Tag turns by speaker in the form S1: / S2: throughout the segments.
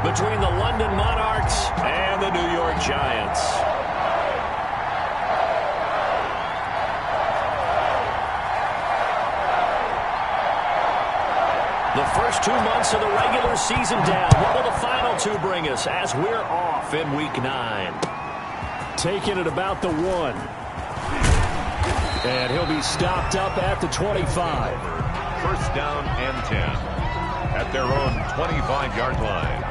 S1: between the London Monarchs and the New York Giants. The first 2 months of the regular season down. What will the final two bring us as we're off in Week 9? Taking it about the 1. And he'll be stopped up at the 25.
S2: First down and 10 at their own 25-yard line.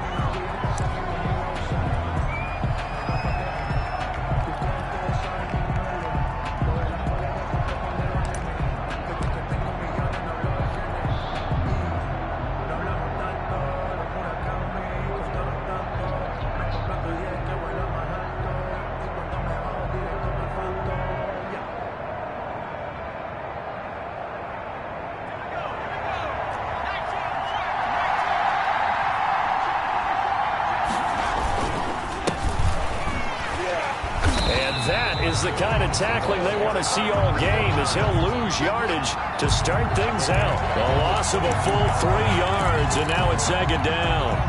S1: The kind of tackling they want to see all game as he'll lose yardage to start things out. A loss of a full 3 yards, and now it's 2nd down.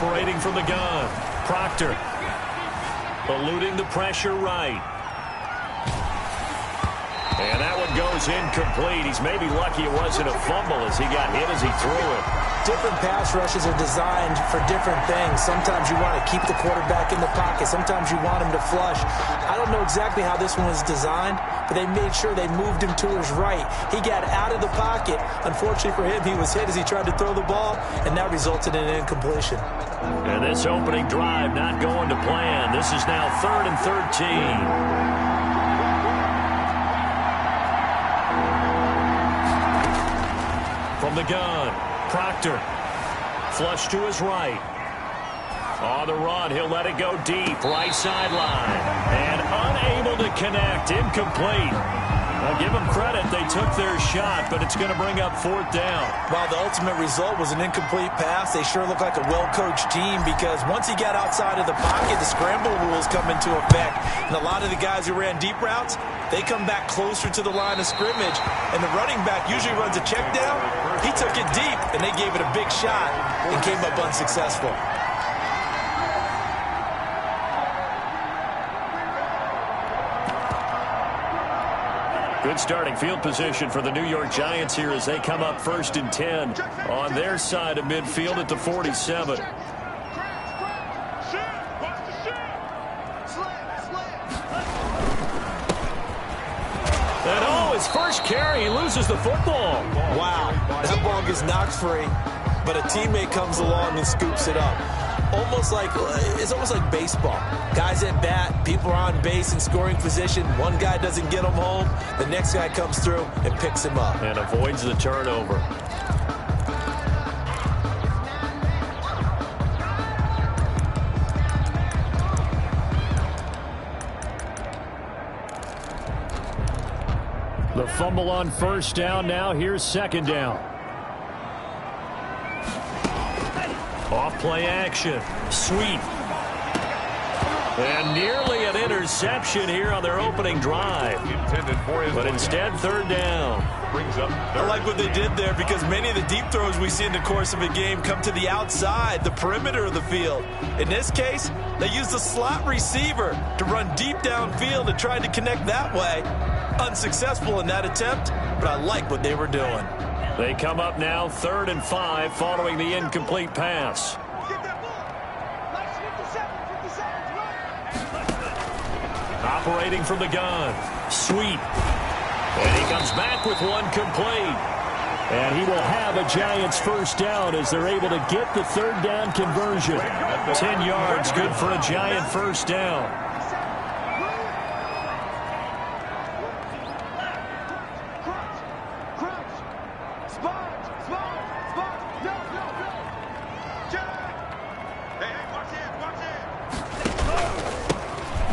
S1: Operating from the gun, Proctor. Eluding the pressure right. And that one goes incomplete. He's maybe lucky it wasn't a fumble as he got hit as he threw it.
S3: Different pass rushes are designed for different things. Sometimes you want to keep the quarterback in the pocket. Sometimes you want him to flush. I don't know exactly how this one was designed, but they made sure they moved him to his right. He got out of the pocket. Unfortunately for him, he was hit as he tried to throw the ball, and that resulted in an incompletion.
S1: And this opening drive not going to plan. This is now 3rd and 13. From the gun, Proctor. Flush to his right. On the run, he'll let it go deep. Right sideline. And unable to connect. Incomplete. I'll give them credit. They took their shot, but it's going to bring up 4th down.
S3: While the ultimate result was an incomplete pass, they sure look like a well-coached team because once he got outside of the pocket, the scramble rules come into effect. And a lot of the guys who ran deep routes, they come back closer to the line of scrimmage. And the running back usually runs a check down. He took it deep, and they gave it a big shot and came up unsuccessful.
S1: Good starting field position for the New York Giants here as they come up 1st and 10 on their side of midfield at the 47. And his first carry, he loses the football.
S3: Wow, that ball gets knocked free, but a teammate comes along and scoops it up. It's almost like baseball. Guys at bat, people are on base in scoring position. One guy doesn't get him home. The next guy comes through and picks him up.
S1: And avoids the turnover. The fumble on 1st down now. Here's 2nd down. Off-play action. Sweep. And nearly an interception here on their opening drive. But instead, 3rd down.
S3: I like what they did there because many of the deep throws we see in the course of a game come to the outside, the perimeter of the field. In this case, they used the slot receiver to run deep downfield and tried to connect that way. Unsuccessful in that attempt, but I like what they were doing.
S1: They come up now 3rd and 5 following the incomplete pass. Operating from the gun. Sweep. And he comes back with one complete. And he will have a Giants 1st down as they're able to get the 3rd down conversion. 10 yards, good for a Giant 1st down.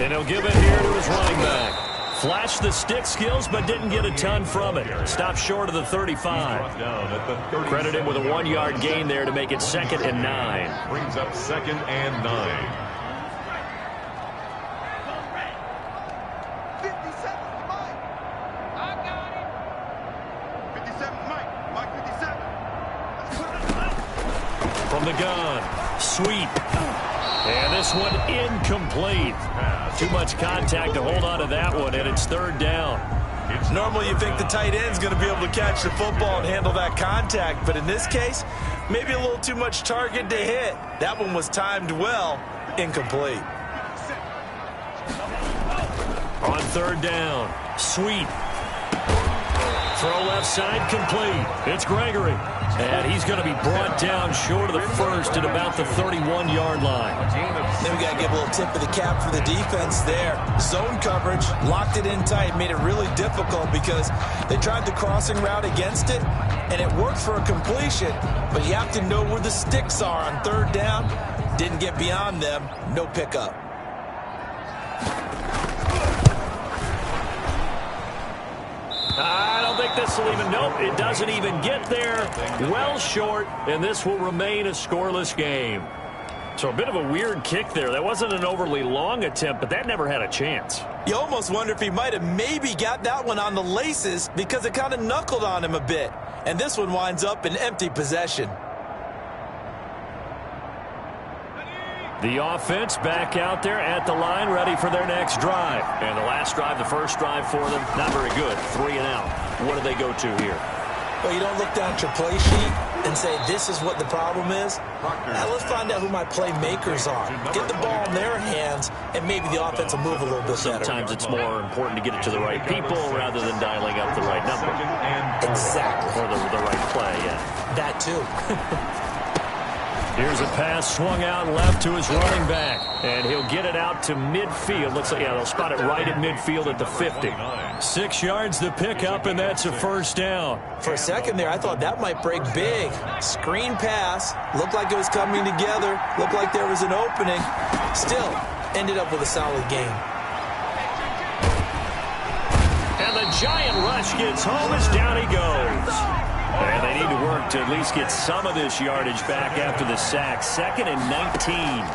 S1: And he'll give it here to his running Flashed the stick skills, but didn't get a ton from it. Stopped short of the 35. Credit him with a 1-yard gain there to make it 2nd and 9.
S2: Brings up 2nd and 9.
S1: From the gun, sweep. And this one incomplete. Too much contact to hold on to that one, and it's 3rd down.
S3: Normally you think the tight end's going to be able to catch the football and handle that contact, but in this case, maybe a little too much target to hit. That one was timed well, incomplete.
S1: On 3rd down, sweep. Throw left side, complete. It's Gregory. And he's going to be brought down short of the first at about the 31-yard line.
S3: Then we got to give a little tip of the cap for the defense there. Zone coverage, locked it in tight, made it really difficult because they tried the crossing route against it, and it worked for a completion. But you have to know where the sticks are on 3rd down. Didn't get beyond them, no pickup.
S1: I don't think this will even, nope, it doesn't even get there. Well short, and this will remain a scoreless game. So a bit of a weird kick there. That wasn't an overly long attempt, but that never had a chance.
S3: You almost wonder if he might have maybe got that one on the laces because it kind of knuckled on him a bit. And this one winds up in empty possession.
S1: The offense back out there at the line, ready for their next drive. And the last drive, the first drive for them, not very good. 3 and out. What do they go to here?
S3: Well, you don't look down at your play sheet and say, this is what the problem is. Now let's find out who my playmakers are. Get the ball in their hands, and maybe the offense will move a little bit better.
S1: Sometimes it's more important to get it to the right people rather than dialing up the right number.
S3: Exactly.
S1: Or the right play, yeah.
S3: That too.
S1: Here's a pass swung out left to his running back. And he'll get it out to midfield. Looks like, yeah, they'll spot it right at midfield at the 50. 6 yards to pick up, and that's a 1st down.
S3: For a second there, I thought that might break big. Screen pass. Looked like it was coming together. Looked like there was an opening. Still, ended up with a solid game.
S1: And the giant rush gets home as down he goes. And they need to work to at least get some of this yardage back after the sack. 2nd and 19.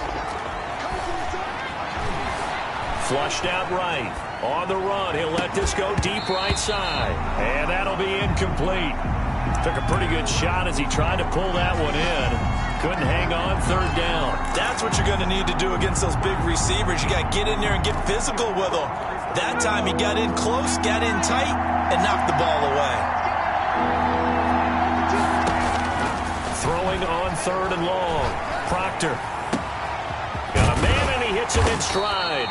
S1: Flushed out right. On the run, he'll let this go deep right side. And that'll be incomplete. Took a pretty good shot as he tried to pull that one in. Couldn't hang on. 3rd down.
S3: That's what you're going to need to do against those big receivers. You got to get in there and get physical with them. That time he got in close, got in tight, and knocked the ball away.
S1: Throwing on 3rd and long. Proctor. Got a man, and he hits him in stride.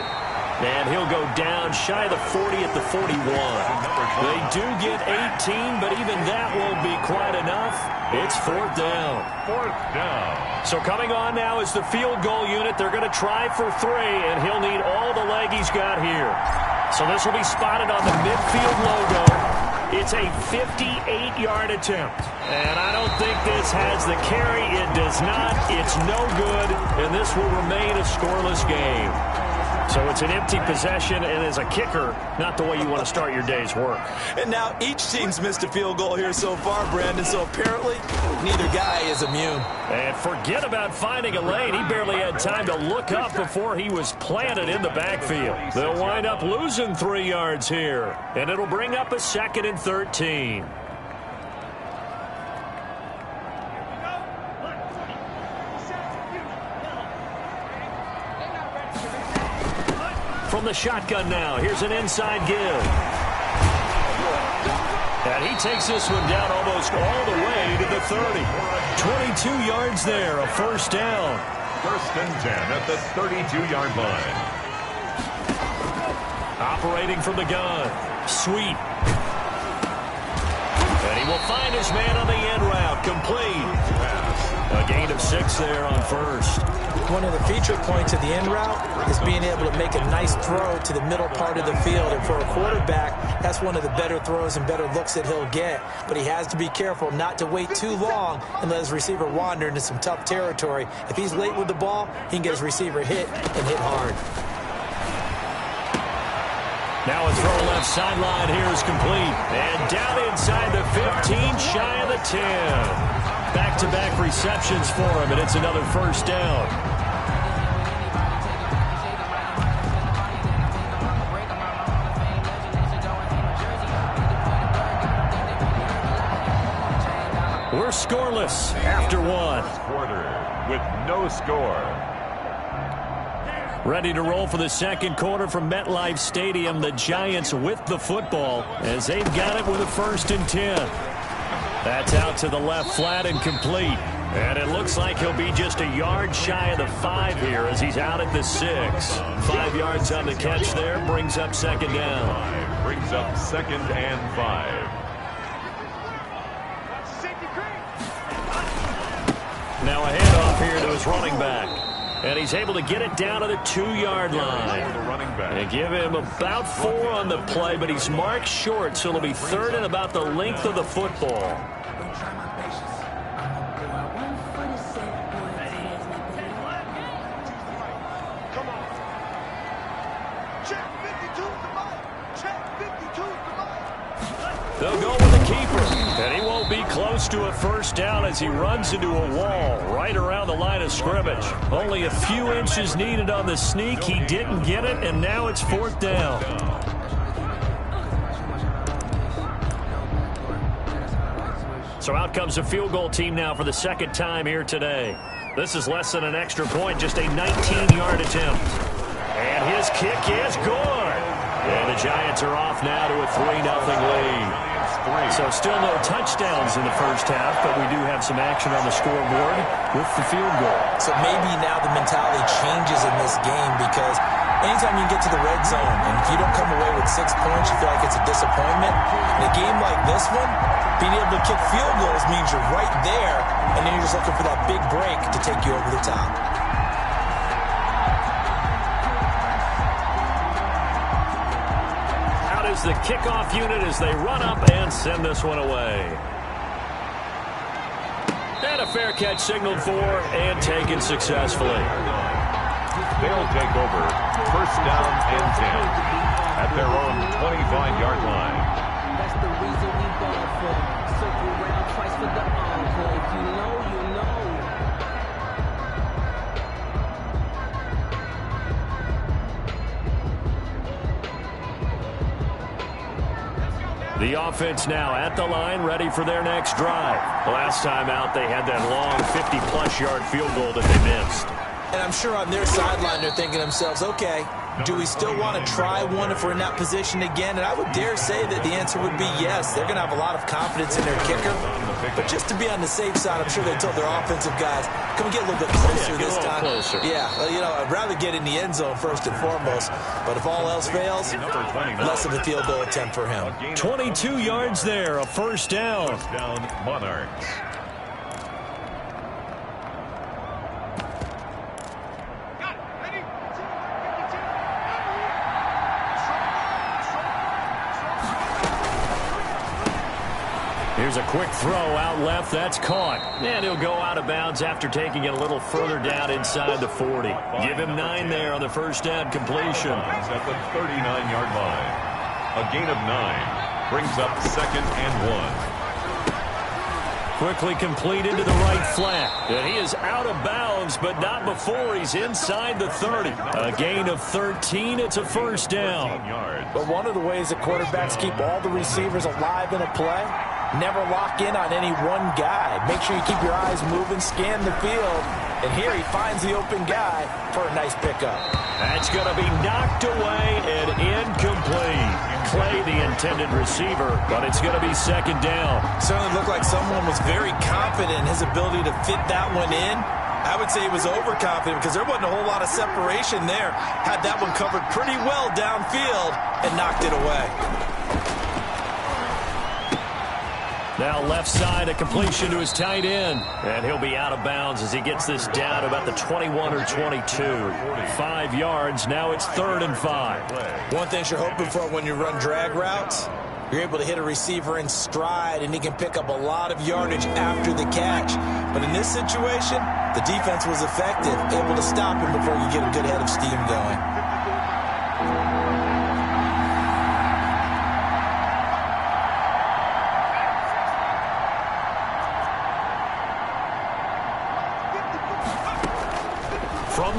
S1: And he'll go down shy of the 40 at the 41. They do get 18, but even that won't be quite enough. It's 4th down.
S2: 4th down.
S1: So coming on now is the field goal unit. They're going to try for 3, and he'll need all the leg he's got here. So this will be spotted on the midfield logo. It's a 58-yard attempt. And I don't think this has the carry. It does not. It's no good. And this will remain a scoreless game. So it's an empty possession, and as a kicker, not the way you want to start your day's work.
S3: And now each team's missed a field goal here so far, Brandon, so apparently neither guy is immune.
S1: And forget about finding a lane. He barely had time to look up before he was planted in the backfield. They'll wind up losing 3 yards here, and it'll bring up a 2nd and 13. From the shotgun now, here's an inside give. And he takes this one down almost all the way to the 30. 22 yards there, a 1st down.
S2: 1st and 10 at the 32-yard line.
S1: Operating from the gun, sweep. And he will find his man on the end route, complete. A gain of 6 there on 1st.
S3: One of the feature points of the end route is being able to make a nice throw to the middle part of the field. And for a quarterback, that's one of the better throws and better looks that he'll get. But he has to be careful not to wait too long and let his receiver wander into some tough territory. If he's late with the ball, he can get his receiver hit and hit hard.
S1: Now a throw left sideline here is complete. And down inside the 15, shy of the 10. Back-to-back receptions for him, and it's another first down. We're scoreless after one.
S2: Quarter with no score.
S1: Ready to roll for the second quarter from MetLife Stadium. The Giants with the football as they've got it with a 1st and 10. That's out to the left flat and complete. And it looks like he'll be just a yard shy of the 5 here as he's out at the 6. 5 yards on the catch there, brings up second down.
S2: Brings up 2nd and 5.
S1: Now a handoff here to his running back. And he's able to get it down to the 2-yard line. And give him about 4 on the play, but he's marked short, so it'll be 3rd and about the length of the football. They'll go with the keeper, and he won't be close to a first down as he runs into a wall right around the line of scrimmage. Only a few inches needed on the sneak. He didn't get it, and now it's 4th down. So out comes a field goal team now for the 2nd time here today. This is less than an extra point, just a 19-yard attempt. And his kick is good. And the Giants are off now to a 3-0 lead. So still no touchdowns in the first half, but we do have some action on the scoreboard with the field goal.
S3: So maybe now the mentality changes in this game because anytime you get to the red zone and if you don't come away with 6 points, you feel like it's a disappointment. In a game like this one, being able to kick field goals means you're right there, and then you're just looking for that big break to take you over the top.
S1: Is the kickoff unit as they run up and send this one away. And a fair catch signaled for and taken successfully.
S2: They'll take over 1st down and 10 at their own 25-yard line.
S4: That's the reason we ball for. Circle around twice for the encore. If you know, you know.
S1: The offense now at the line, ready for their next drive. Last time out, they had that long 50-plus yard field goal that they missed.
S3: And I'm sure on their sideline they're thinking to themselves, okay, do we still want to try one if we're in that position again? And I would dare say that the answer would be yes. They're going to have a lot of confidence in their kicker. But just to be on the safe side, I'm sure they told their offensive guys, can we get a little bit closer this time?
S1: Closer.
S3: Yeah, well, you know, I'd rather get in the end zone first and foremost. But if all else fails, less of a field goal attempt for him.
S1: 22 yards there, a 1st down.
S2: 1st down, Monarchs.
S1: Here's a quick throw out left. That's caught. And he'll go out of bounds after taking it a little further down inside the 40. Give him 9 there on the 1st down completion.
S2: He's at the 39-yard line. A gain of 9 brings up 2nd and 1.
S1: Quickly complete into the right flat. And he is out of bounds, but not before he's inside the 30. A gain of 13. It's a 1st down.
S3: But one of the ways that quarterbacks keep all the receivers alive in a play, never lock in on any one guy. Make sure you keep your eyes moving, scan the field. And here he finds the open guy for a nice pickup.
S1: That's going to be knocked away and incomplete. Clay, the intended receiver, but it's going to be 2nd down.
S3: Certainly looked like someone was very confident in his ability to fit that one in. I would say he was overconfident because there wasn't a whole lot of separation there. Had that one covered pretty well downfield and knocked it away.
S1: Now left side, a completion to his tight end. And he'll be out of bounds as he gets this down to about the 21 or 22. 5 yards, now it's 3rd and 5.
S3: One thing you're hoping for when you run drag routes, you're able to hit a receiver in stride and he can pick up a lot of yardage after the catch. But in this situation, the defense was effective, able to stop him before you get a good head of steam going.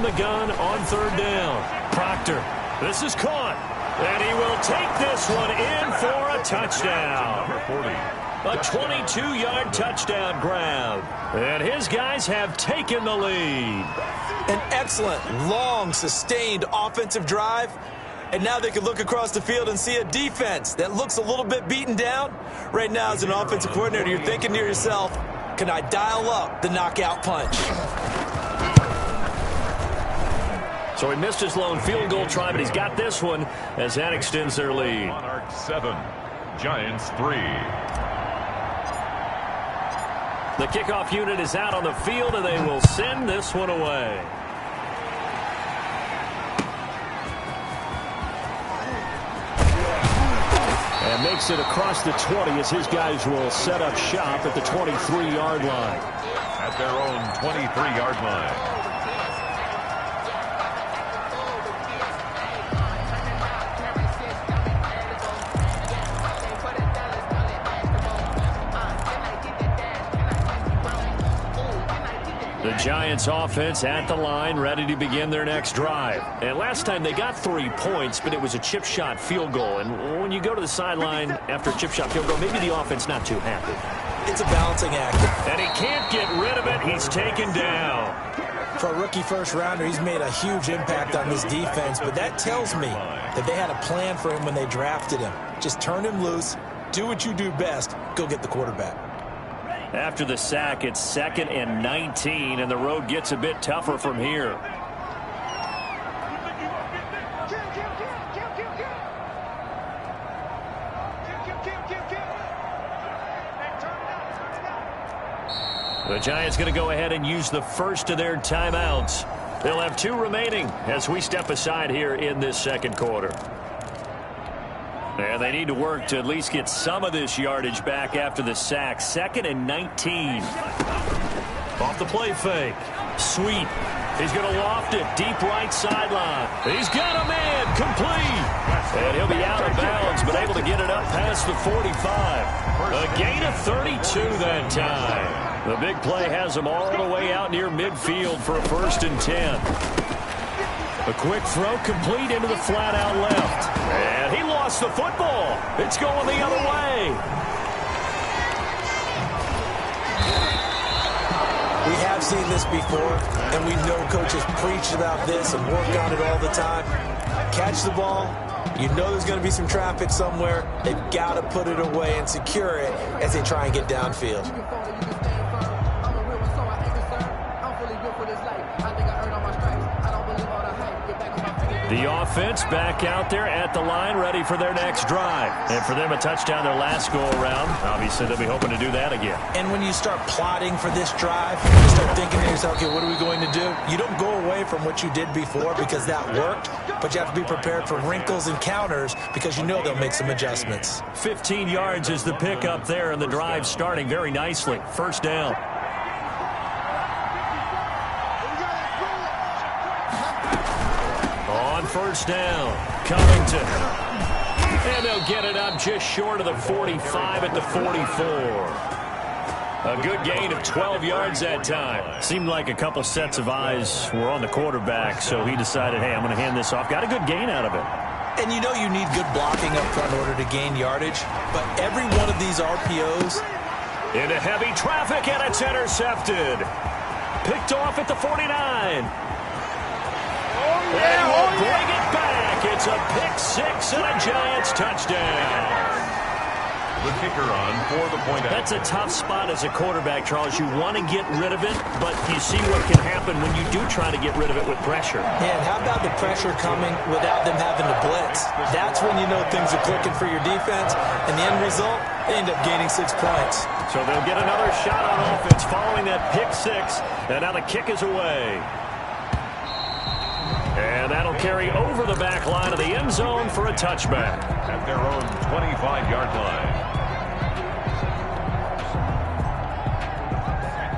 S1: from the gun on third down. Proctor, this is caught. And he will take this one in for a touchdown. A 22-yard touchdown grab. And his guys have taken the lead.
S3: An excellent, long, sustained offensive drive. And now they can look across the field and see a defense that looks a little bit beaten down. Right now, as an offensive coordinator, you're thinking to yourself, can I dial up the knockout punch?
S1: So he missed his lone field goal try, but he's got this one as that extends their lead.
S2: Monarchs 7, Giants 3.
S1: The kickoff unit is out on the field, and they will send this one away. And makes it across the 20 as his guys will set up shop at the 23-yard line.
S2: At their own 23-yard line.
S1: The Giants offense at the line, ready to begin their next drive. And last time they got 3 points, but it was a chip shot field goal. And when you go to the sideline after a chip shot field goal, maybe the offense not too happy.
S3: It's a balancing act.
S1: And he can't get rid of it. He's taken down.
S3: For a rookie first-rounder, he's made a huge impact on this defense, but that tells me that they had a plan for him when they drafted him. Just turn him loose, do what you do best, go get the quarterback.
S1: After the sack, it's 2nd and 19, and the road gets a bit tougher from here. The Giants going to go ahead and use the first of their timeouts. They'll have 2 remaining as we step aside here in this second quarter. And they need to work to at least get some of this yardage back after the sack. 2nd and 19. Off the play fake. Sweet. He's going to loft it deep right sideline. He's got a man complete. And he'll be out of bounds, but able to get it up past the 45. A gain of 32 that time. The big play has him all the way out near midfield for a 1st and 10. A quick throw complete into the flat out left. And he lost the football. It's going the other way.
S3: We have seen this before, and we know coaches preach about this and work on it all the time. Catch the ball. You know there's going to be some traffic somewhere. They've got to put it away and secure it as they try and get downfield.
S1: The offense back out there at the line, ready for their next drive. And for them, a touchdown their last go-around. Obviously, they'll be hoping to do that again.
S3: And when you start plotting for this drive, you start thinking to yourself, okay, what are we going to do? You don't go away from what you did before because that worked, but you have to be prepared for wrinkles and counters because you know they'll make some adjustments.
S1: 15 yards is the pickup there, and the drive starting very nicely. 1st down. On 1st down, Covington. And they'll get it up just short of the 45 at the 44. A good gain of 12 yards that time. Seemed like a couple sets of eyes were on the quarterback, so he decided, hey, I'm going to hand this off. Got a good gain out of it.
S3: And you know you need good blocking up front in order to gain yardage, but every one of these RPOs...
S1: Into heavy traffic, and it's intercepted. Picked off at the 49. And he will bring it back. It's a pick 6 and a Giants touchdown.
S2: The kicker on for the point.
S1: That's a tough spot as a quarterback, Charles. You want to get rid of it, but you see what can happen when you do try to get rid of it with pressure.
S3: Yeah, and how about the pressure coming without them having to blitz? That's when you know things are clicking for your defense, and the end result, they end up gaining 6 points.
S1: So they'll get another shot on offense following that pick 6, and now the kick is away. And that'll carry over the back line of the end zone for a touchback.
S2: At their own 25-yard line.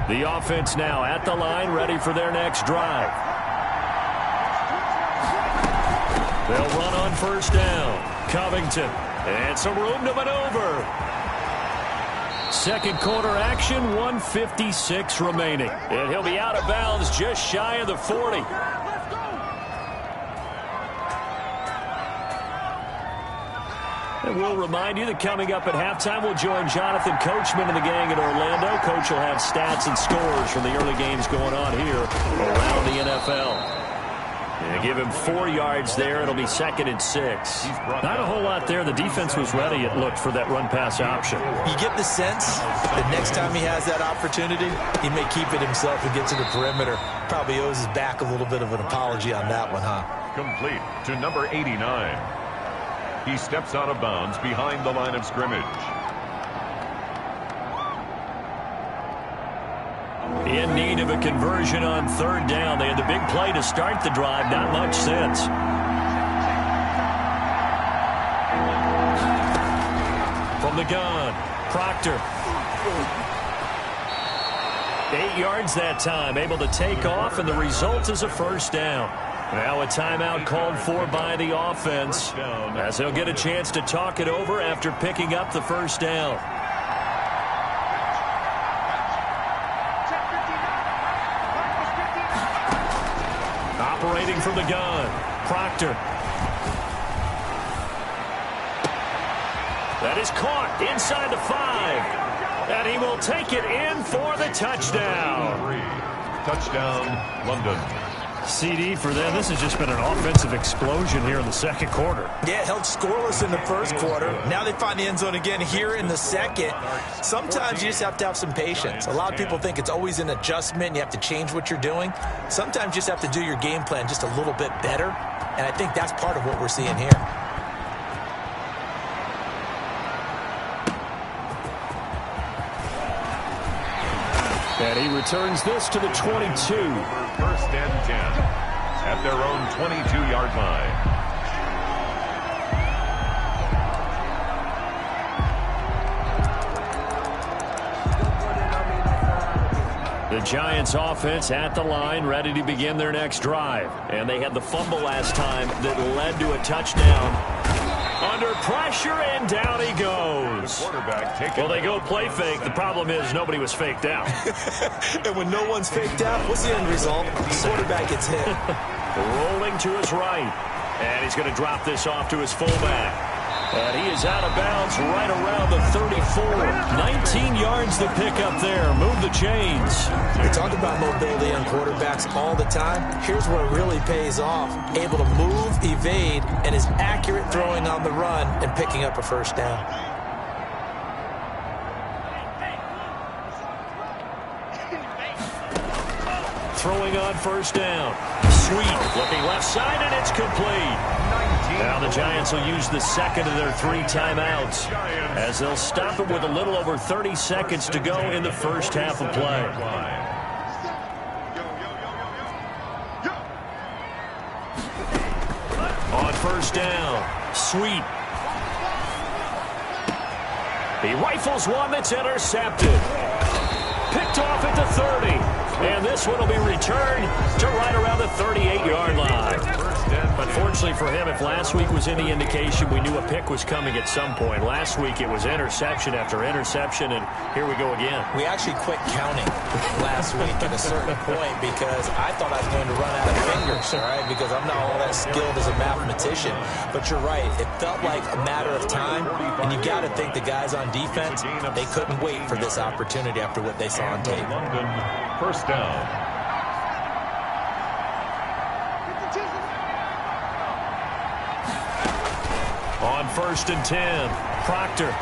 S1: The offense now at the line, ready for their next drive. They'll run on 1st down. Covington. And some room to maneuver. Second quarter action, 1:56 remaining. And he'll be out of bounds just shy of the 40. And we'll remind you that coming up at halftime, we'll join Jonathan Coachman and the gang in Orlando. Coach will have stats and scores from the early games going on here around the NFL. And give him 4 yards there. It'll be 2nd and 6.
S5: Not a whole lot there. The defense was ready, it looked, for that run-pass option.
S3: You get the sense that next time he has that opportunity, he may keep it himself and get to the perimeter. Probably owes his back a little bit of an apology on that one, huh?
S2: Complete to number 89. He steps out of bounds behind the line of scrimmage.
S1: In need of a conversion on 3rd down. They had the big play to start the drive. Not much since. From the gun, Proctor. 8 yards that time. Able to take off, and the result is a 1st down. Now a timeout called for by the offense, as they'll get a chance to talk it over after picking up the 1st down. Operating from the gun, Proctor. That is caught inside the 5. And he will take it in for the touchdown.
S2: Touchdown, London.
S5: CD for them. This has just been an offensive explosion here in the 2nd quarter.
S3: Yeah, held scoreless in the 1st quarter. Now they find the end zone again here in the 2nd. Sometimes you just have to have some patience. A lot of people think it's always an adjustment. You have to change what you're doing. Sometimes you just have to do your game plan just a little bit better. And I think that's part of what we're seeing here.
S1: And he returns this to the 22.
S2: 1st and 10 at their own 22-yard line.
S1: The Giants offense at the line, ready to begin their next drive. And they had the fumble last time that led to a touchdown. Under pressure, and down he goes. Well, they go play fake. The problem is nobody was faked out.
S3: And when no one's faked out, what's the end result? The quarterback gets hit.
S1: Rolling to his right. And he's going to drop this off to his fullback. And he is out of bounds right around the 34. 19 yards to pick up there. Move the chains.
S3: We talk about mobility on quarterbacks all the time. Here's where it really pays off. Able to move, evade, and is accurate throwing on the run and picking up a 1st down.
S1: Throwing on 1st down. Sweet. Looking left side, and it's complete. Now the Giants will use the 2nd of their 3 timeouts, as they'll stop it with a little over 30 seconds to go in the 1st half of play. On 1st down, Sweet. He rifles one that's intercepted. Picked off at the 30. And this one will be returned to right around the 38-yard line. Unfortunately for him, if last week was any indication, we knew a pick was coming at some point. Last week it was interception after interception, and here we go again.
S3: We actually quit counting last week at a certain point because I thought I was going to run out of fingers, all right, because I'm not all that skilled as a mathematician. But you're right. It felt like a matter of time, and you got to think the guys on defense, they couldn't wait for this opportunity after what they saw on tape.
S2: London, 1st down.
S1: On 1st and 10, Proctor.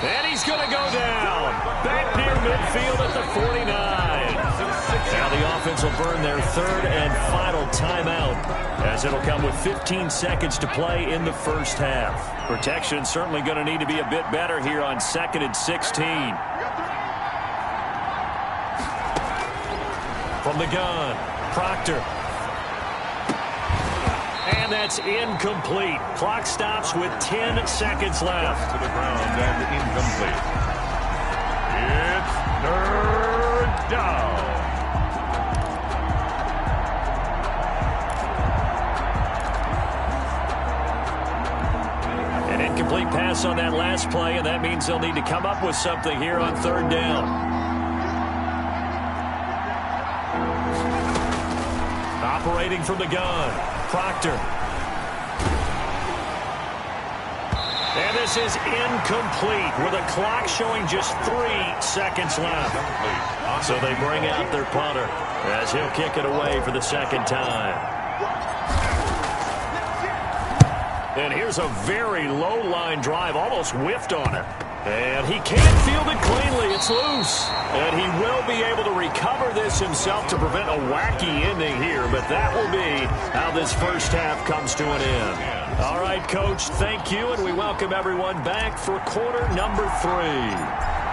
S1: And he's going to go down. Back near midfield at the 49. Now the offense will burn their 3rd and final timeout, as it'll come with 15 seconds to play in the 1st half. Protection certainly going to need to be a bit better here on 2nd and 16. From the gun, Proctor. And that's incomplete. Clock stops with 10 seconds left.
S2: To the ground and incomplete. It's 3rd down.
S1: An incomplete pass on that last play, and that means they'll need to come up with something here on 3rd down. Operating from the gun, Proctor. And this is incomplete with a clock showing just 3 seconds left. So they bring out their punter as he'll kick it away for the second time. And here's a very low-line drive, almost whiffed on it. And he can't field it cleanly. It's loose. And he will be able to recover this himself to prevent a wacky ending here. But that will be how this first half comes to an end. All right, Coach, thank you. And we welcome everyone back for quarter number 3.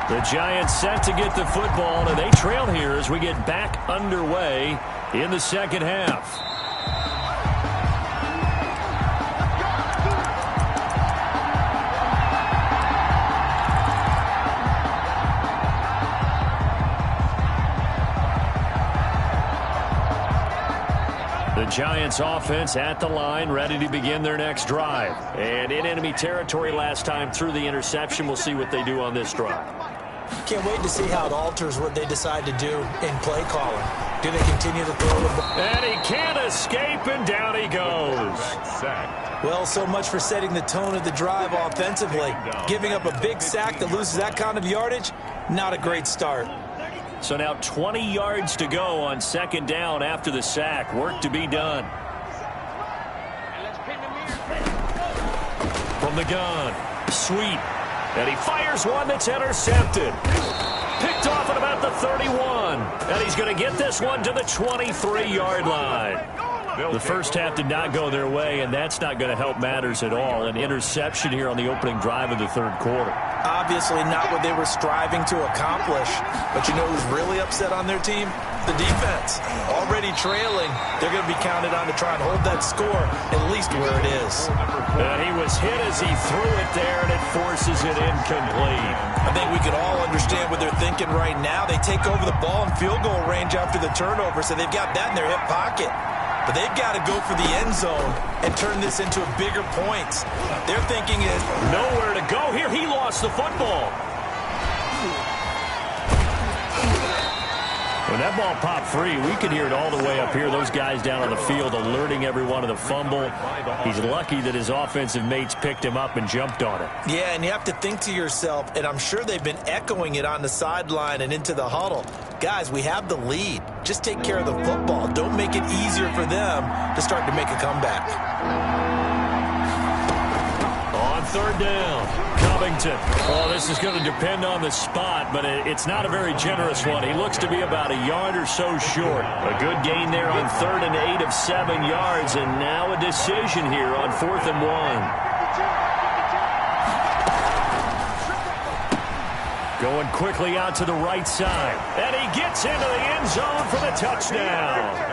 S1: The Giants set to get the football, and they trail here as we get back underway in the second half. The Giants offense at the line, ready to begin their next drive. And in enemy territory last time through the interception. We'll see what they do on this drive.
S3: Can't wait to see how it alters what they decide to do in play calling. Do they continue to throw the ball?
S1: And he can't escape, and down he goes.
S3: Well, so much for setting the tone of the drive offensively. Giving up a big sack that loses that kind of yardage, not a great start.
S1: So now 20 yards to go on second down after the sack. Work to be done. From the gun, Sweet. And he fires one that's intercepted. Picked off at about the 31. And he's going to get this one to the 23-yard line. The first half did not go their way, and that's not going to help matters at all. An interception here on the opening drive of the third quarter.
S3: Obviously not what they were striving to accomplish. But you know who's really upset on their team? The defense. Already trailing. They're going to be counted on to try and hold that score at least where it is.
S1: And he was hit as he threw it there, and it forces it incomplete.
S3: I think we can all understand what they're thinking right now. They take over the ball in field goal range after the turnover, so they've got that in their hip pocket. But they've got to go for the end zone and turn this into bigger points. They're thinking is
S1: nowhere to go here. He lost the football. When that ball popped free, we could hear it all the way up here. Those guys down on the field alerting everyone of the fumble. He's lucky that his offensive mates picked him up and jumped on it.
S3: Yeah, and you have to think to yourself, and I'm sure they've been echoing it on the sideline and into the huddle. Guys, we have the lead. Just take care of the football. Don't make it easier for them to start to make a comeback.
S1: On third down, Covington. Well, this is going to depend on the spot, but it's not a very generous one. He looks to be about a yard or so short. A good gain there on 3rd and 8 of 7 yards, and now a decision here on 4th and 1. Going quickly out to the right side. And he gets into the end zone for the touchdown.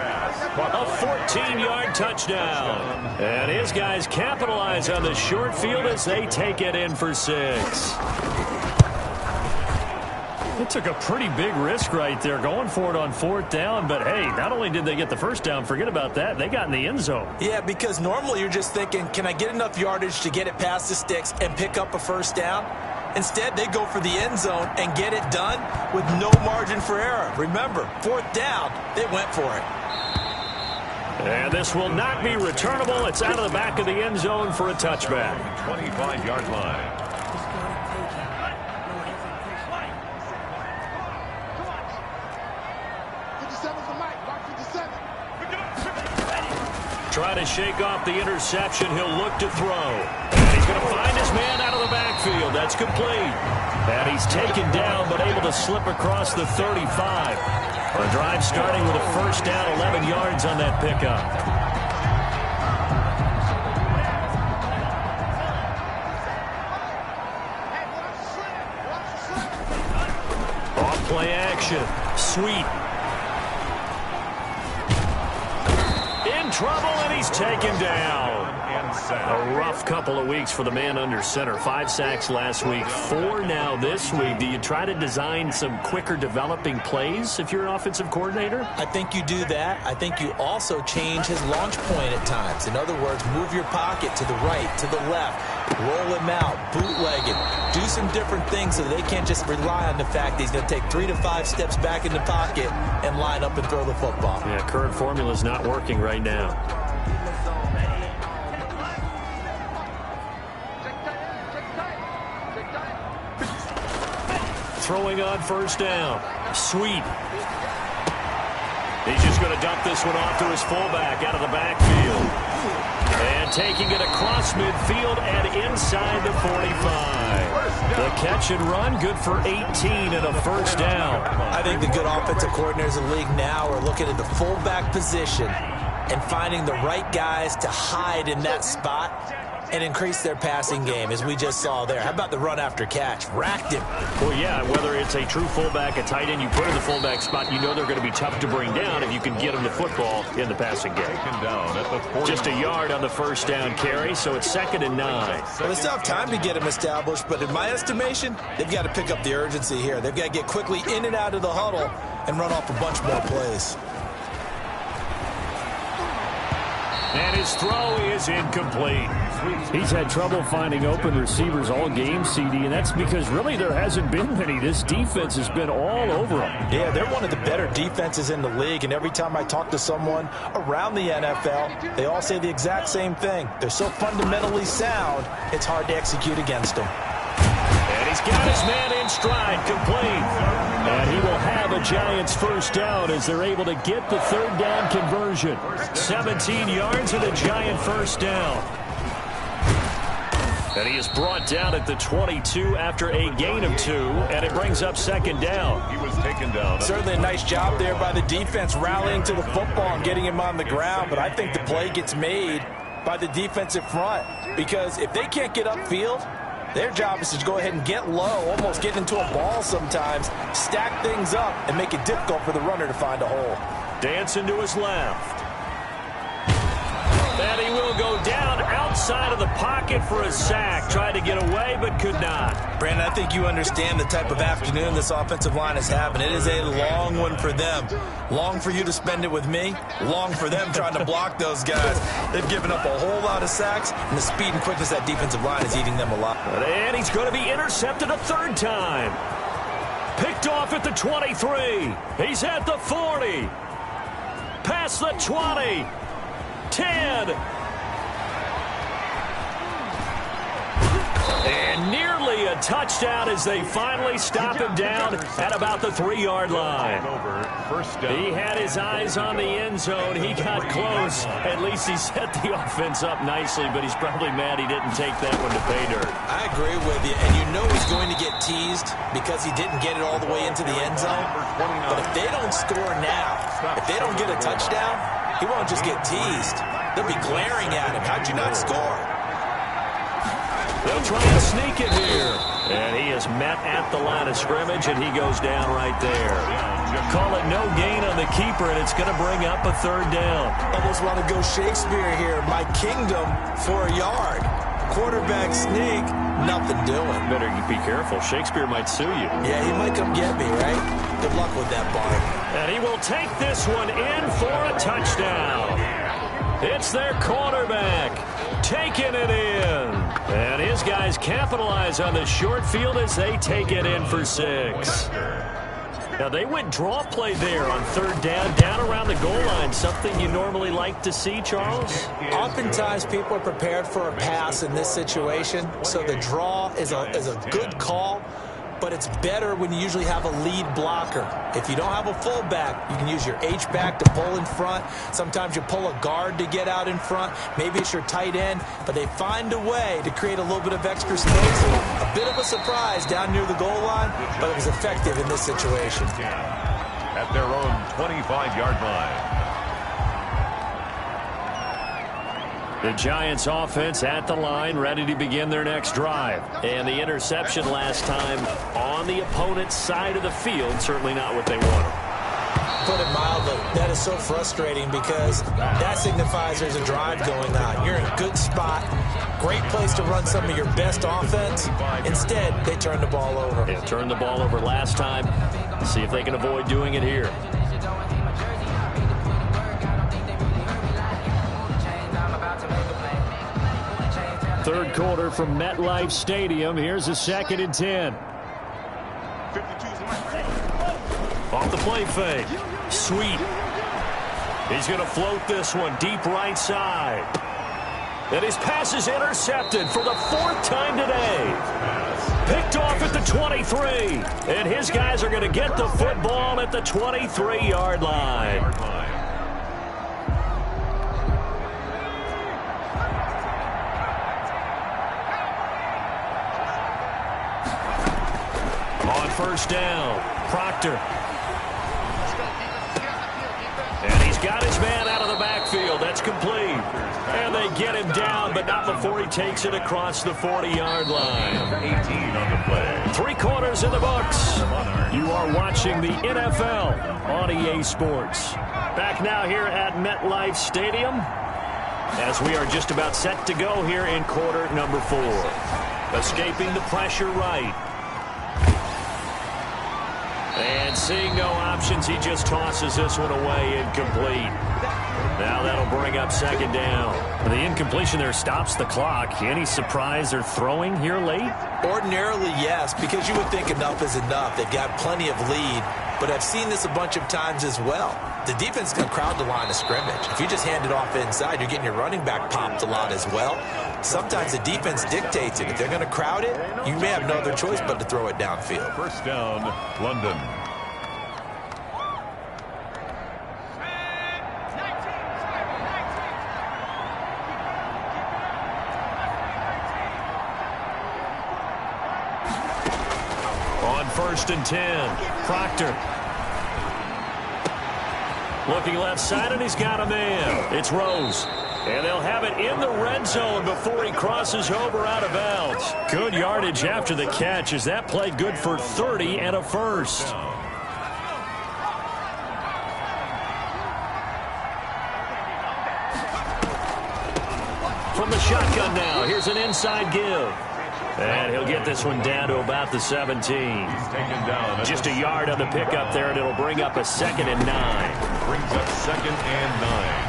S1: A 14-yard touchdown. And his guys capitalize on the short field as they take it in for 6. They took a pretty big risk right there going for it on 4th down. But, hey, not only did they get the first down, forget about that, they got in the end zone.
S3: Yeah, because normally you're just thinking, can I get enough yardage to get it past the sticks and pick up a first down? Instead, they go for the end zone and get it done with no margin for error. Remember, 4th down, they went for it.
S1: And this will not be returnable. It's out of the back of the end zone for a touchback.
S2: 25-yard line.
S1: Try to shake off the interception. He'll look to throw. And he's going to find his man out of the backfield. That's complete. And he's taken down but able to slip across the 35. The drive starting with a first down, 11 yards on that pickup. Off play action. Sweet. In trouble, and he's taken down. A rough couple of weeks for the man under center. 5 sacks last week, 4 now this week. Do you try to design some quicker developing plays if you're an offensive coordinator?
S3: I think you do that. I think you also change his launch point at times. In other words, move your pocket to the right, to the left, roll him out, bootleg him. Do some different things so they can't just rely on the fact that he's going to take 3 to 5 steps back in the pocket and line up and throw the football.
S1: Yeah, current formula is not working right now. throwing on first down. Sweet. He's just going to dump this one off to his fullback out of the backfield. And taking it across midfield and inside the 45. The catch and run, good for 18 and a first down.
S3: I think the good offensive coordinators in the league now are looking at the fullback position and finding the right guys to hide in that spot and increase their passing game, as we just saw there. How about the run after catch? Racked him.
S1: Well, yeah, whether it's a true fullback, a tight end, you put in the fullback spot, you know they're going to be tough to bring down if you can get them the football in the passing game.
S2: Down at the 40.
S1: Just a yard on the first down carry, so it's 2nd and 9.
S3: Well, they still have time to get him established, but in my estimation, they've got to pick up the urgency here. They've got to get quickly in and out of the huddle and run off a bunch more plays.
S1: And his throw is incomplete.
S5: He's had trouble finding open receivers all game, CD, and that's because really there hasn't been many. This defense has been all over them.
S3: Yeah, they're one of the better defenses in the league, and every time I talk to someone around the NFL, they all say the exact same thing. They're so fundamentally sound, it's hard to execute against them.
S1: And he's got his man in stride, complete. And he will have a Giants first down as they're able to get the 3rd down conversion. 17 yards and a Giant first down. And he is brought down at the 22 after a gain of 2, and it brings up 2nd down.
S2: He was taken down.
S3: Certainly a nice job there by the defense rallying to the football and getting him on the ground, but I think the play gets made by the defensive front, because if they can't get upfield, their job is to go ahead and get low, almost get into a ball sometimes, stack things up, and make it difficult for the runner to find a hole.
S1: Dancing to his left. And he will go down outside of the pocket for a sack. Tried to get away, but could not.
S3: Brandon, I think you understand the type of afternoon this offensive line is having. It is a long one for them. Long for you to spend it with me. Long for them trying to block those guys. They've given up a whole lot of sacks, and the speed and quickness of that defensive line is eating them alive.
S1: And he's going to be intercepted a 3rd time. Picked off at the 23. He's at the 40. Past the 20. 10. And nearly a touchdown as they finally stop him down at about the 3-yard line. He had his eyes on the end zone. He got close. At least he set the offense up nicely, but he's probably mad he didn't take that one to pay dirt.
S3: I agree with you, and you know he's going to get teased because he didn't get it all the way into the end zone. But if they don't score now, if they don't get a touchdown, he won't just get teased. They'll be glaring at him. How'd you not score?
S1: They'll try to sneak it here. And he is met at the line of scrimmage, and he goes down right there. Call it no gain on the keeper, and it's going to bring up a 3rd down.
S3: Almost want to go Shakespeare here. My kingdom for a yard. Quarterback sneak, nothing doing.
S1: Better be careful. Shakespeare might sue you.
S3: Yeah, he might come get me, right? Good luck with that, Bart.
S1: And he will take this one in for a touchdown. It's their quarterback taking it in. And his guys capitalize on the short field as they take it in for 6. Now, they went draw play there on 3rd down around the goal line. Something you normally like to see, Charles?
S3: Oftentimes, people are prepared for a pass in this situation, so the draw is a good call. But it's better when you usually have a lead blocker. If you don't have a fullback, you can use your H-back to pull in front. Sometimes you pull a guard to get out in front. Maybe it's your tight end. But they find a way to create a little bit of extra space. A bit of a surprise down near the goal line, but it was effective in this situation.
S2: At their own 25-yard line.
S1: The Giants offense at the line, ready to begin their next drive. And the interception last time on the opponent's side of the field, certainly not what they wanted.
S3: Put it mildly, that is so frustrating because that signifies there's a drive going on. You're in a good spot, great place to run some of your best offense. Instead, they turn the ball over.
S1: They turned the ball over last time. See if they can avoid doing it here. Third quarter from MetLife Stadium. Here's a 2nd and 10. Off the play fake. Sweet. He's going to float this one deep right side. And his pass is intercepted for the 4th time today. picked off at the 23. And his guys are going to get the football at the 23-yard line. On first down, Proctor. And he's got his man out of the backfield. That's complete. And they get him down, but not before he takes it across the 40-yard line.
S2: 18 on the play.
S1: 3 quarters in the books. You are watching the NFL on EA Sports. Back now here at MetLife Stadium as we are just about set to go here in quarter number 4. Escaping the pressure right. And seeing no options, he just tosses this one away, incomplete. Now that'll bring up second down.
S5: The incompletion there stops the clock. Any surprise they're throwing here late?
S3: Ordinarily, yes, because you would think enough is enough. They've got plenty of lead, but I've seen this a bunch of times as well. The defense can crowd the line of scrimmage. If you just hand it off inside, you're getting your running back popped a lot as well. Sometimes the defense dictates it. If they're going to crowd it, you may have no other choice but to throw it downfield.
S2: First down, London.
S1: On first and 10, Proctor. Looking left side, and he's got a man. It's Rose. And they'll have it in the red zone before he crosses over out of bounds. Good yardage after the catch as that played good for 30 and a first. From the shotgun now, here's an inside give. And he'll get this one down to about the 17. Just a yard on the pickup there, and it'll bring up a 2nd and 9.
S2: Brings up 2nd and 9.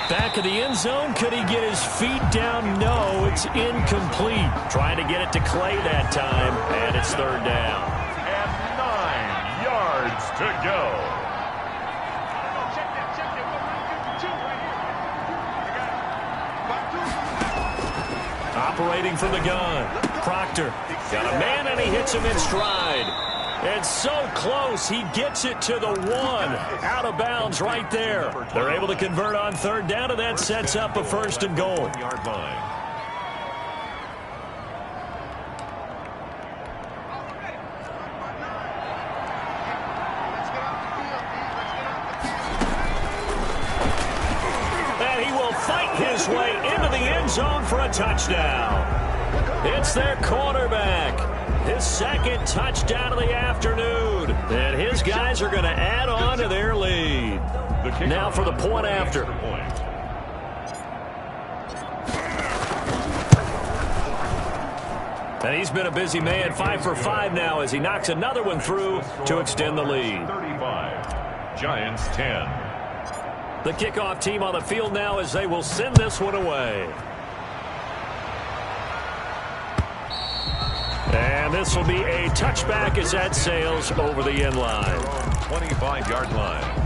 S1: Back of the end zone. Could he get his feet down? No, it's incomplete. Trying to get it to Clay that time, and it's 3rd down.
S2: And 9 yards to go.
S1: Operating from the gun, Proctor. Got a man, and he hits him in stride. And so close, he gets it to the 1. Out of bounds right there. They're able to convert on 3rd down, and that sets up a 1st and goal.
S2: Yard line.
S1: And he will fight his way into the end zone for a touchdown. It's their quarterback. His 2nd touchdown of the afternoon. And his guys are going to add on to their lead. Now for the point after. And he's been a busy man, 5 for 5 now as he knocks another one through to extend the lead.
S2: 35. Giants 10.
S1: The kickoff team on the field now as they will send this one away. And this will be a touchback as that sails over the end line.
S2: 25-yard line.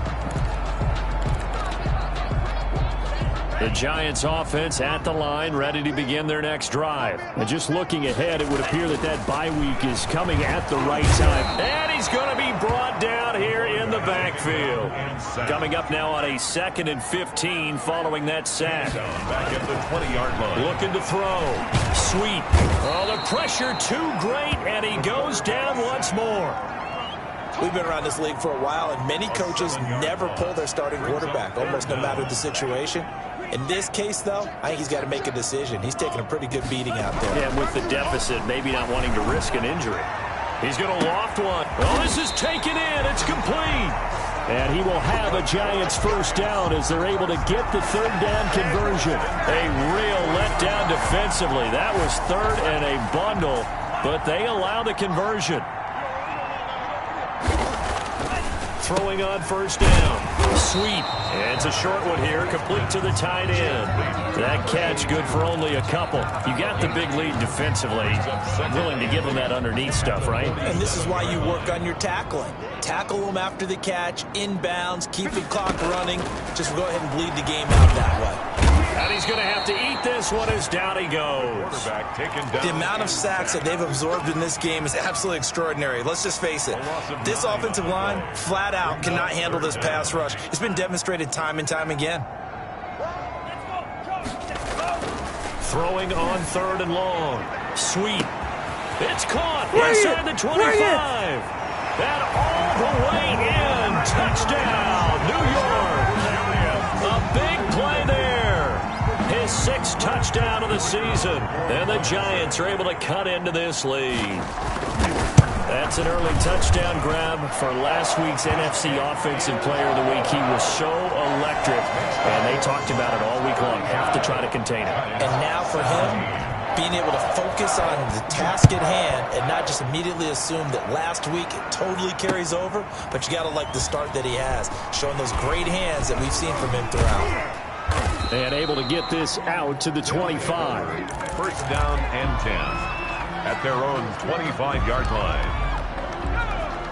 S1: The Giants offense at the line, ready to begin their next drive. And just looking ahead, it would appear that that bye week is coming at the right time. And he's going to be brought down here in the backfield. Coming up now on a 2nd and 15 following that sack.
S2: Back at the 20-yard line.
S1: Looking to throw. Sweet. Oh, the pressure too great, and he goes down once more.
S3: We've been around this league for a while, and many coaches never pull their starting quarterback, almost no matter the situation. In this case, though, I think he's got to make a decision. He's taking a pretty good beating out there.
S1: Yeah, with the deficit, maybe not wanting to risk an injury. He's going to loft one. Oh, this is taken in. It's complete. And he will have a Giants 1st down as they're able to get the 3rd down conversion. A real letdown defensively. That was 3rd and a bundle, but they allow the conversion. Throwing on 1st down. Sweet. And it's a short one here, complete to the tight end. That catch good for only a couple. You got the big lead defensively. Willing to give them that underneath stuff, right?
S3: And this is why you work on your tackling. Tackle them after the catch, inbounds, keep the clock running. Just go ahead and bleed the game out that way.
S1: And he's going to have to eat this one as down he goes.
S2: Quarterback taken down.
S3: The amount of sacks that they've absorbed in this game is absolutely extraordinary. Let's just face it. This offensive line, flat out, cannot handle this pass rush. It's been demonstrated time and time again.
S1: Throwing on 3rd and long. Sweep. It's caught inside the 25. And all the way in. Touchdown, New York. A big play there. His 6th touchdown of the season. And the Giants are able to cut into this lead. That's an early touchdown grab for last week's NFC Offensive Player of the Week. He was so electric, and they talked about it all week long. Have to try to contain him.
S3: And now for him, being able to focus on the task at hand and not just immediately assume that last week it totally carries over, but you got to like the start that he has, showing those great hands that we've seen from him throughout.
S5: And able to get this out to the 25.
S2: First down and 10 at their own 25-yard line.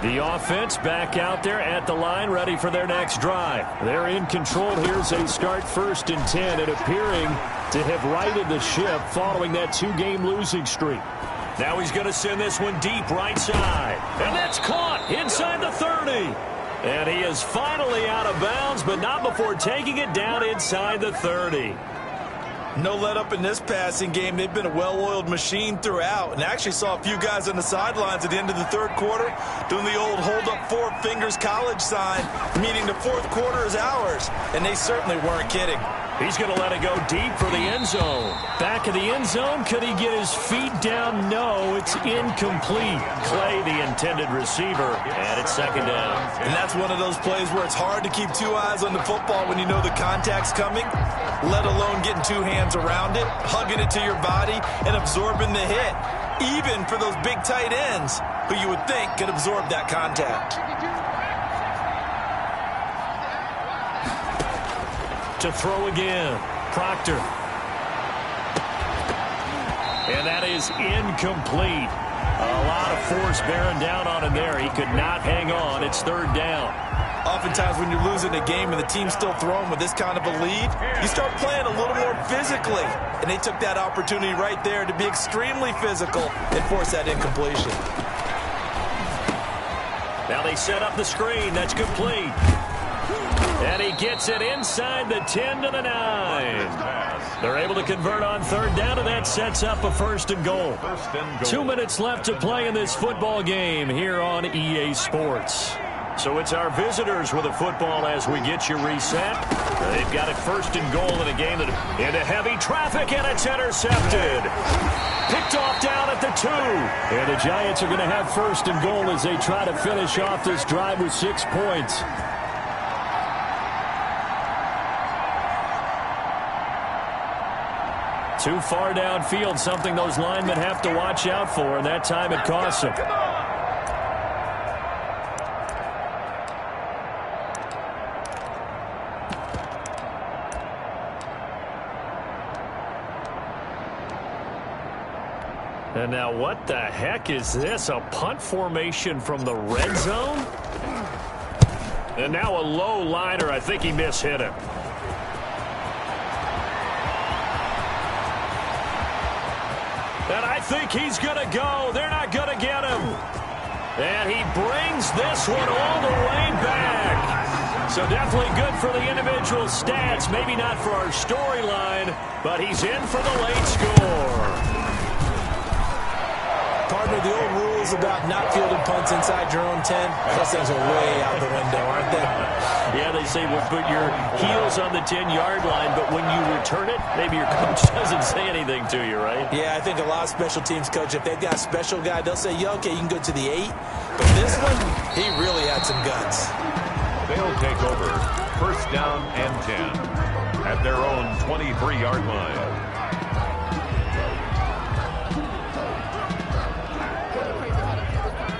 S5: The offense back out there at the line, ready for their next drive. They're in control here as they start 1st and 10 and appearing to have righted the ship following that 2-game losing streak.
S1: Now he's going to send this one deep right side. And that's caught inside the 30. And he is finally out of bounds, but not before taking it down inside the 30.
S3: No let up in this passing game. They've been a well-oiled machine throughout. And I actually saw a few guys on the sidelines at the end of the 3rd quarter doing the old hold up 4 fingers college sign, meaning the 4th quarter is ours. And they certainly weren't kidding.
S1: He's going to let it go deep for the end zone. Back of the end zone. Could he get his feet down? No, it's incomplete. Clay, the intended receiver, and it's 2nd down.
S3: And that's one of those plays where it's hard to keep 2 eyes on the football when you know the contact's coming, let alone getting 2 hands around it, hugging it to your body, and absorbing the hit, even for those big tight ends who you would think could absorb that contact.
S1: To throw again, Proctor. And that is incomplete. A lot of force bearing down on him there. He could not hang on. It's 3rd down.
S3: Oftentimes when you're losing a game and the team's still throwing with this kind of a lead, you start playing a little more physically. And they took that opportunity right there to be extremely physical and force that incompletion.
S1: Now they set up the screen. That's complete. And he gets it inside the 10 to the 9. They're able to convert on 3rd down, and that sets up a 1st and goal. 2 minutes left to play in this football game here on EA Sports. So it's our visitors with the football as we get you reset. They've got it 1st and goal in a game that into heavy traffic, and it's intercepted. Picked off down at the 2.
S5: And the Giants are going to have 1st and goal as they try to finish off this drive with 6 points. Too far downfield, something those linemen have to watch out for, and that time it costs them. And now what the heck is this? A punt formation from the red zone? And now a low liner. I think he mishit him. And I think he's going to go. They're not going to get him. And he brings this one all the way back. So definitely good for the individual stats. Maybe not for our storyline, but he's in for the late score.
S3: Partner, the old rules about not fielding punts inside your own 10, those things are way out the window, aren't they?
S1: Yeah, they say, well, put your heels on the 10-yard line, but when you return it, maybe your coach doesn't say anything to you, right?
S3: Yeah, I think a lot of special teams coach, if they've got a special guy, they'll say, yeah, okay, you can go to the 8. But this one, he really had some guts.
S2: They'll take over 1st down and 10 at their own 23-yard line.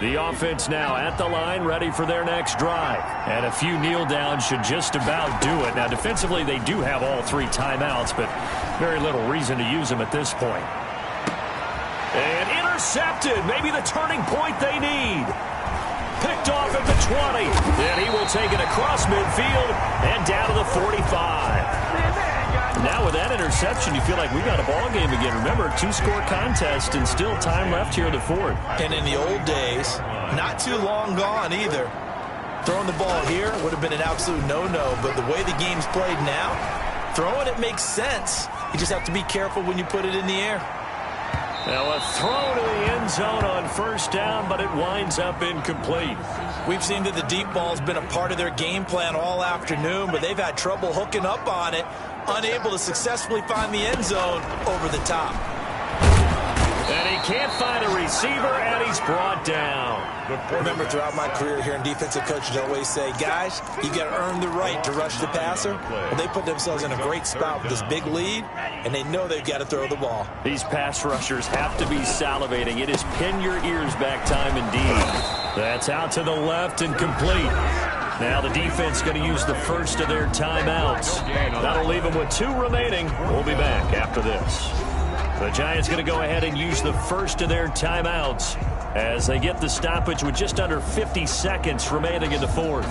S5: The offense now at the line, ready for their next drive. And a few kneel downs should just about do it. Now, defensively, they do have all 3 timeouts, but very little reason to use them at this point.
S1: And intercepted. Maybe the turning point they need. Picked off at the 20. Then he will take it across midfield and down to the 45. Now with that interception, you feel like we got a ball game again. Remember, 2-score contest and still time left here in the fourth.
S3: And in the old days, not too long gone either, throwing the ball here would have been an absolute no-no. But the way the game's played now, throwing it makes sense. You just have to be careful when you put it in the air.
S1: Now a throw to the end zone on first down, but it winds up incomplete.
S3: We've seen that the deep ball's been a part of their game plan all afternoon, but they've had trouble hooking up on it, unable to successfully find the end zone over the top.
S1: And he can't find a receiver, and he's brought down.
S3: Remember, throughout my career here in defensive coaches always say, guys, you got to earn the right to rush the passer. Well, they put themselves in a great spot with this big lead, and they know they've got to throw the ball.
S1: These pass rushers have to be salivating. It is pin your ears back time indeed. That's out to the left and complete. Now the defense going to use the first of their timeouts. That'll leave them with 2 remaining. We'll be back after this. The Giants going to go ahead and use the first of their timeouts as they get the stoppage with just under 50 seconds remaining in the fourth.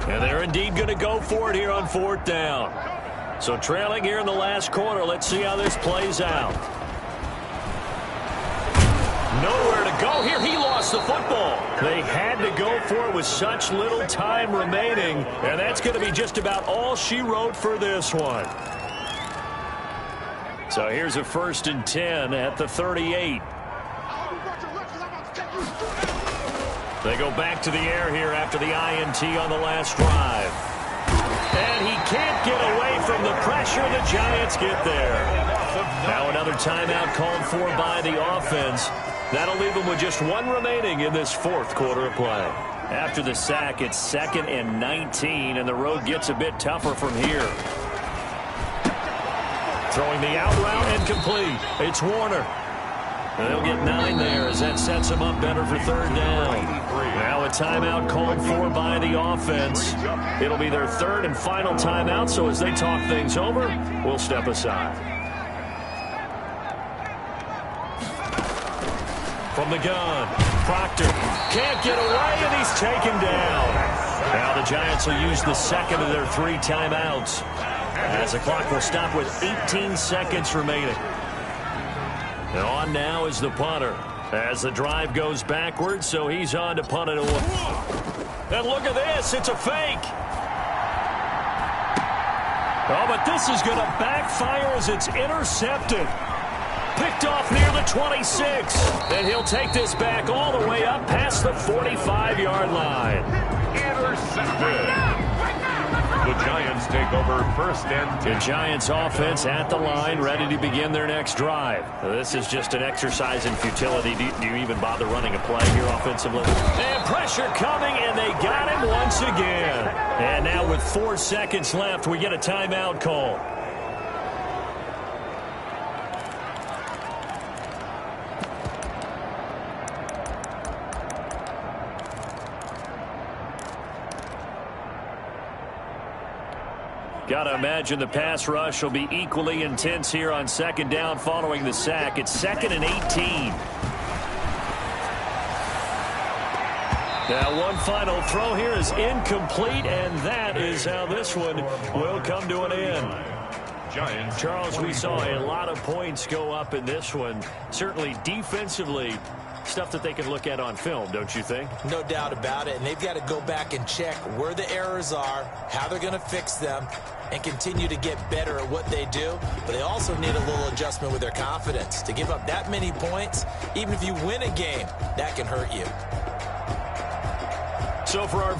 S1: And they're indeed going to go for it here on fourth down. So trailing here in the last quarter. Let's see how this plays out. Nowhere to go here. He lost the football. They had to go for it with such little time remaining. And that's going to be just about all she wrote for this one. So here's a 1st and 10 at the 38. They go back to the air here after the INT on the last drive. And he can't get away from the pressure. The Giants get there. Now another timeout called for by the offense. That'll leave them with just 1 remaining in this fourth quarter of play. After the sack, it's 2nd and 19, and the road gets a bit tougher from here. Throwing the out route and complete. It's Warner. And they'll get 9 there as that sets them up better for 3rd down. Now a timeout called for by the offense. It'll be their 3rd and final timeout, so as they talk things over, we'll step aside. From the gun, Proctor can't get away, and he's taken down. Now the Giants will use the 2nd of their 3 timeouts, as the clock will stop with 18 seconds remaining. And on now is the punter, as the drive goes backwards, so he's on to punt it away. And look at this, it's a fake. Oh, but this is going to backfire as it's intercepted. Picked off near the 26. And he'll take this back all the way up past the 45-yard line.
S2: Intercepted. The Giants take over 1st and 10.
S1: The Giants offense at the line, ready to begin their next drive. This is just an exercise in futility. Do you even bother running a play here offensively? And pressure coming, and they got him once again. And now with 4 seconds left, we get a timeout call. Got to imagine the pass rush will be equally intense here on 2nd down following the sack. It's 2nd and 18. Now one final throw here is incomplete, and that is how this one will come to an end. Charles, we saw a lot of points go up in this one. Certainly defensively, stuff that they can look at on film, don't you think?
S3: No doubt about it, and they've got to go back and check where the errors are, how they're going to fix them, and continue to get better at what they do. But they also need a little adjustment with their confidence. To give up that many points, even if you win a game, that can hurt you.
S1: So for our